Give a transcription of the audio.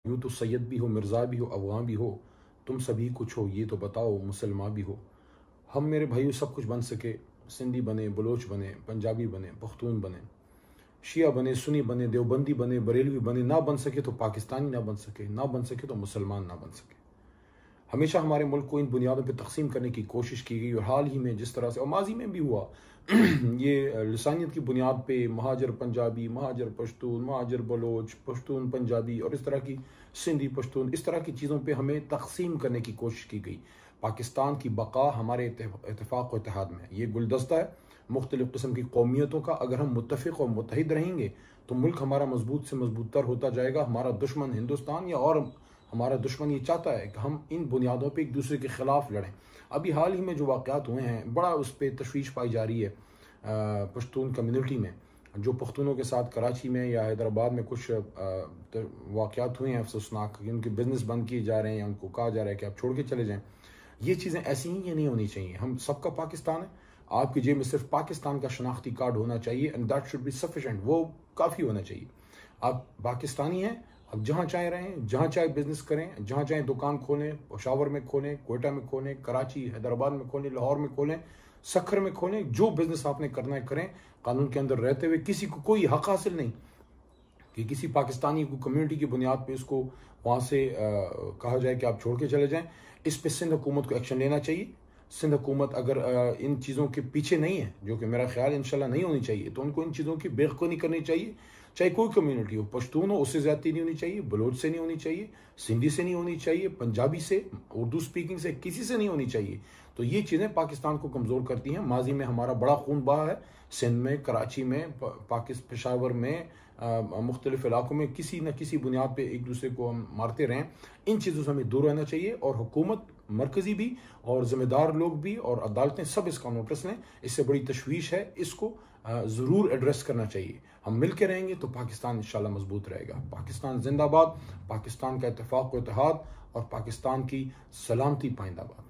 यूँ तो सैयद भी हो, मिर्ज़ा भी हो, अफ़गान भी हो, तुम सभी कुछ हो ये तो बताओ, मुसलमान भी हो। हम मेरे भाइयों सब कुछ बन सके, सिंधी बने, बलोच बने, पंजाबी बने, पख्तून बने, शिया बने, सुन्नी बने, देवबंदी बने, बरेलवी बने, ना बन सके तो पाकिस्तानी ना बन सके, ना बन सके तो मुसलमान ना बन सके। हमेशा हमारे मुल्क को इन बुनियादों पर तकसीम करने की कोशिश की गई और हाल ही में जिस तरह से और माजी में भी हुआ ये लसानियत की बुनियाद पे महाजर पंजाबी, महाजर पश्तून, महाजर बलोच, पश्तून पंजाबी और इस तरह की सिंधी पश्तून, इस तरह की चीज़ों पे हमें तकसीम करने की कोशिश की गई। पाकिस्तान की बका हमारे इत्तेफाक व इत्तेहाद में है। ये गुलदस्ता है मुख्तलिफ़ किस्म की कौमियतों का। अगर हम मुत्तफ़िक़ और मुत्तहिद रहेंगे तो मुल्क हमारा मजबूत से मजबूत तर होता जाएगा। हमारा दुश्मन हिंदुस्तान या और हमारा दुश्मन ये चाहता है कि हम इन बुनियादों पे एक दूसरे के खिलाफ लड़ें। अभी हाल ही में जो वाक़यात हुए हैं, बड़ा उस पर तशवीश पाई जा रही है पश्तून कम्युनिटी में। जो पख्तूनों के साथ कराची में या हैदराबाद में कुछ वाक़यात हुए हैं अफसोसनाक, उनके बिज़नेस बंद किए जा रहे हैं, उनको कहा जा रहा है कि आप छोड़ के चले जाएँ। ये चीज़ें ऐसी ही ये नहीं होनी चाहिए। हम सबका पाकिस्तान है, आपकी जेब में सिर्फ पाकिस्तान का शनाख्ती कार्ड होना चाहिए and that should be sufficient. वो काफ़ी होना चाहिए। आप पाकिस्तानी हैं, अब जहाँ चाहे रहें, जहाँ चाहे बिजनेस करें, जहाँ चाहे दुकान खोलें, पेशावर में खोलें, कोयटा में खोलें, कराची हैदराबाद में खोलें, लाहौर में खोलें, सखर में खोलें, जो बिजनेस आपने करना है करें। कानून के अंदर रहते हुए किसी को कोई हक हासिल नहीं कि किसी पाकिस्तानी को कम्युनिटी की बुनियाद पे उसको वहाँ से कहा जाए कि आप छोड़ के चले जाएं। इस पे सिंध हुकूमत को एक्शन लेना चाहिए। सिंध हुकूमत अगर इन चीज़ों के पीछे नहीं है, जो कि मेरा ख्याल इंशाल्लाह नहीं होनी चाहिए, तो उनको इन चीज़ों की बेखौफी करनी चाहिए। चाहे कोई कम्युनिटी हो, पश्तून हो, उससे ज़्यादती नहीं होनी चाहिए, बलोच से नहीं होनी चाहिए, सिंधी से नहीं होनी चाहिए, पंजाबी से, उर्दू स्पीकिंग से, किसी से नहीं होनी चाहिए। तो ये चीज़ें पाकिस्तान को कमज़ोर करती हैं। माजी में हमारा बड़ा खून बहा है, सिंध में, कराची में, पेशावर में, मुख्तलिफ इलाकों में किसी न किसी बुनियाद पर एक दूसरे को हम मारते रहें। इन चीज़ों से हमें दूर रहना चाहिए और हुकूमत मरकज़ी भी और ज़िम्मेदार लोग भी और अदालतें सब इसका नोटिस लें। इससे बड़ी तशवीश है, इसको ज़रूर एड्रेस करना चाहिए। हम मिल के रहेंगे तो पाकिस्तान इंशाल्लाह मजबूत रहेगा। पाकिस्तान जिंदाबाद, पाकिस्तान का इत्तेफाक व इत्तेहाद और पाकिस्तान की सलामती पाइंदाबाद।